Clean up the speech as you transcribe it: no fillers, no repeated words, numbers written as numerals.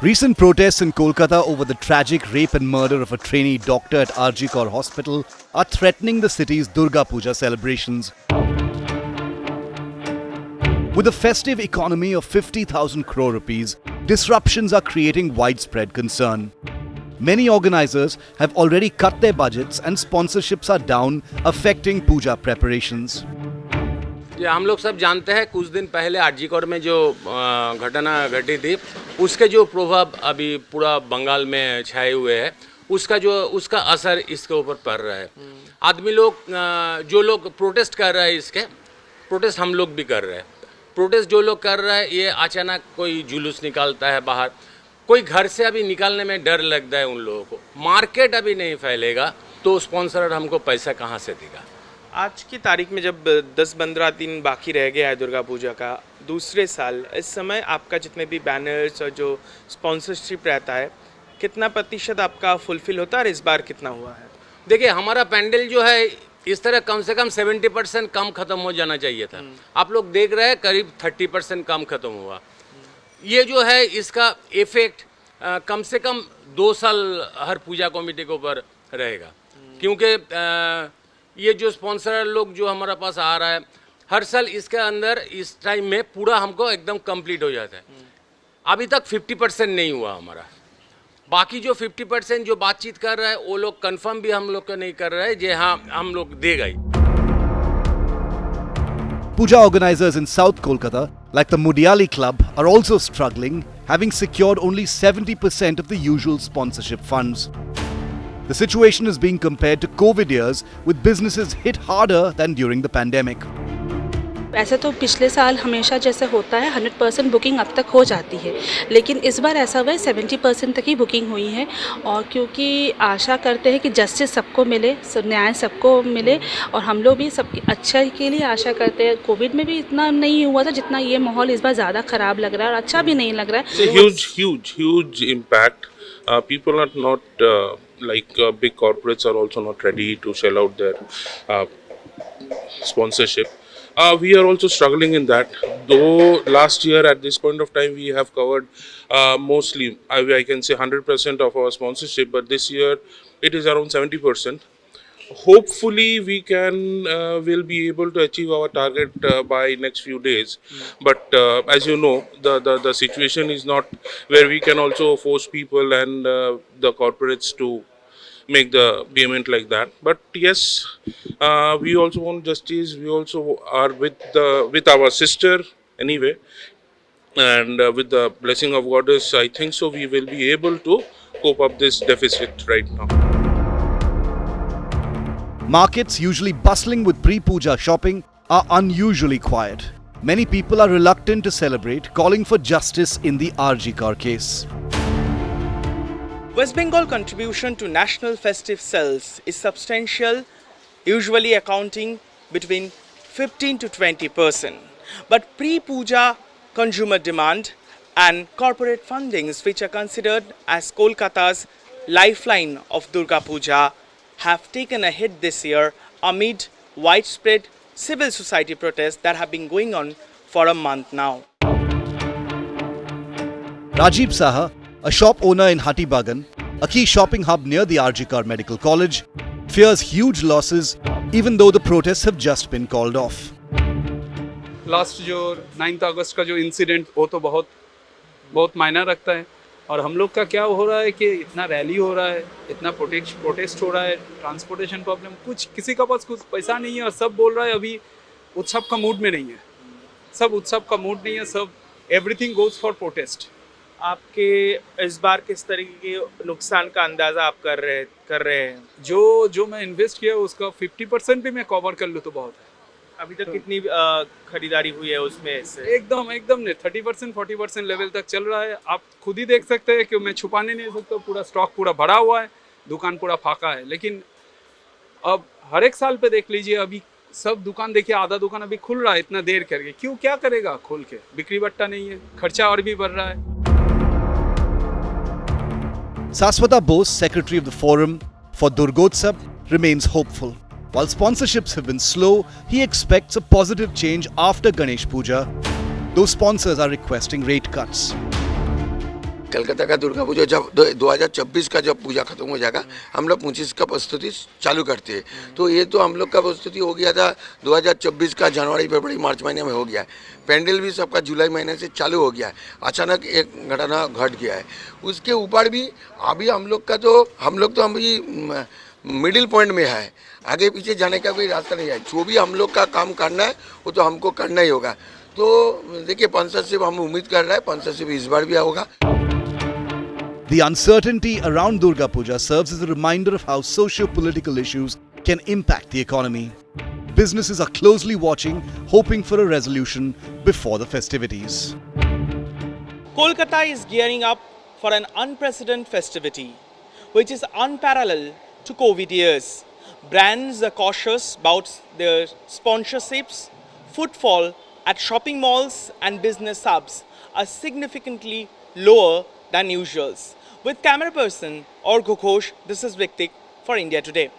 Recent protests in Kolkata over the tragic rape and murder of a trainee doctor at RG Kar Hospital are threatening the city's Durga Puja celebrations. With a festive economy of 50,000 crore rupees, disruptions are creating widespread concern. Many organizers have already cut their budgets and sponsorships are down, affecting puja preparations. ये हम लोग सब जानते हैं कुछ दिन पहले RG Kaur में जो घटना घटी थी उसके जो प्रभाव अभी पूरा बंगाल में छाए हुए हैं उसका असर इसके ऊपर पड़ रहा है। आदमी लोग जो लोग प्रोटेस्ट कर रहे हैं इसके प्रोटेस्ट हम लोग भी कर रहे हैं। प्रोटेस्ट जो लोग कर रहे हैं ये अचानक कोई जुलूस निकालता है बाहर, कोई घर से अभी निकालने में डर लगता है उन लोगों को। मार्केट अभी नहीं फैलेगा तो स्पॉन्सर हमको पैसा कहाँ से देगा। आज की तारीख में जब 10-15 दिन बाकी रह गया है दुर्गा पूजा का दूसरे साल, इस समय आपका जितने भी बैनर्स और जो स्पॉन्सरशिप रहता है कितना प्रतिशत आपका फुलफिल होता है और इस बार कितना हुआ है? देखिए हमारा पैंडल जो है इस तरह कम से कम 70% कम खत्म हो जाना चाहिए था। आप लोग देख रहे हैं करीब 30% कम खत्म हुआ। ये जो है इसका इफेक्ट कम से कम 2 साल हर पूजा कमेटी के ऊपर रहेगा, क्योंकि ये जो स्पॉन्सर लोग जो हमारे पास आ रहा है हर साल इसके अंदर इस टाइम में पूरा हमको एकदम कंप्लीट हो जाता है। अभी तक 50% नहीं हुआ हमारा। बाकी जो 50% जो बातचीत कर रहा है वो लोग कंफर्म भी हम लोग को नहीं कर रहे हैं जे हाँ हम लोग देगा ही। Puja organizers in South Kolkata, like the Mudiali Club, are also struggling, having secured only 70% of the usual sponsorship funds. The situation is being compared to COVID years, with businesses hit harder than during the pandemic. ऐसे तो पिछले साल हमेशा जैसे होता है 100% booking अब तक हो जाती है, लेकिन इस बार ऐसा हुआ है 70% तक ही बुकिंग हुई है। और क्योंकि आशा करते हैं कि जस्टिस सबको मिले, न्याय सबको मिले और हम लोग भी सबकी अच्छा के लिए आशा करते हैं। कोविड में भी इतना नहीं हुआ था जितना ये माहौल इस बार ज़्यादा ख़राब लग रहा है और अच्छा भी नहीं लग रहा है। Huge impact. People are not like big corporates are also not ready to shell out their sponsorship. We are also struggling in that. Though last year at this point of time we have covered mostly, I can say 100% of our sponsorship, but this year it is around 70%. Hopefully we will be able to achieve our target by next few days. But as you know, the situation is not where we can also force people and the corporates to make the payment like that. But yes, we also want justice. We also are with our sister anyway, and with the blessing of Goddess, I think so we will be able to cope up this deficit right now. Markets, usually bustling with pre-puja shopping, are unusually quiet. Many people are reluctant to celebrate, calling for justice in the RG Kar case. West Bengal contribution to national festive sales is substantial, usually accounting between 15 to 20%. But pre-puja consumer demand and corporate fundings, which are considered as Kolkata's lifeline of Durga Puja, have taken a hit this year amid widespread civil society protests that have been going on for a month now. Rajiv Saha, a shop owner in Hatibagan, a key shopping hub near the RG Kar Medical College, fears huge losses even though the protests have just been called off. Last जो 9 अगस्त का जो incident वो तो बहुत मायना रखता है। और हम लोग का क्या हो रहा है कि इतना रैली हो रहा है, इतना प्रोटेस्ट हो रहा है, ट्रांसपोर्टेशन प्रॉब्लम, कुछ किसी का पास कुछ पैसा नहीं है और सब बोल रहा है अभी उत्सव का मूड में नहीं है। सब उत्सव का मूड नहीं है, सब एवरीथिंग गोज फॉर प्रोटेस्ट। आपके इस बार किस तरीके के नुकसान का अंदाजा आप कर रहे हैं? जो मैं इन्वेस्ट किया उसका 50% भी मैं कवर कर लूँ तो बहुत है। अभी तक कितनी खरीदारी हुई है उसमें से? एकदम ने 30% 40% लेवल तक चल रहा है। आप खुद ही देख सकते हैं कि मैं छुपाने नहीं सकता, पूरा स्टॉक पूरा भरा हुआ है, दुकान पूरा फाका है। लेकिन अब हर एक साल पे देख लीजिए, अभी सब दुकान देखिए, आधा दुकान अभी खुल रहा है इतना देर करके। क्यों, क्या करेगा खोल के? बिक्री बट्टा नहीं है, खर्चा और भी बढ़ रहा है। Saswata Bose, secretary of the Forum for Durgotsav, remains hopeful. While sponsorships have been slow, he expects a positive change after Ganesh Puja, though sponsors are requesting rate cuts. Calcutta का दुर्गा पूजा जब 2026 का जब पूजा खत्म हो जाएगा, हम लोग 25 का प्रस्तुति चालू करते हैं। तो ये तो हम लोग का प्रस्तुति हो गया था 2024 का जनवरी फरवरी मार्च महीने में हो गया है। पेंडल भी सबका जुलाई महीने से चालू हो गया है। अचानक एक घटना घट गया है। उसके ऊपर भी अभी हम लोग तो अभी मिडिल पॉइंट में है, आगे पीछे जाने का कोई रास्ता नहीं है। जो भी हम लोग का काम करना है वो तो हमको करना ही होगा। तो देखिए स्पॉन्सरशिप हम उम्मीद कर रहे हैं स्पॉन्सरशिप इस बार भी होगा। The uncertainty around Durga Puja serves as a reminder of how socio-political issues can impact the economy. Businesses are closely watching, hoping for a resolution before the festivities. Kolkata is gearing up for an unprecedented festivity, which is unparalleled to COVID years. Brands are cautious about their sponsorships. Footfall at shopping malls and business hubs are significantly lower than usual. With camera person Org Ghosh, this is Viktik for India Today.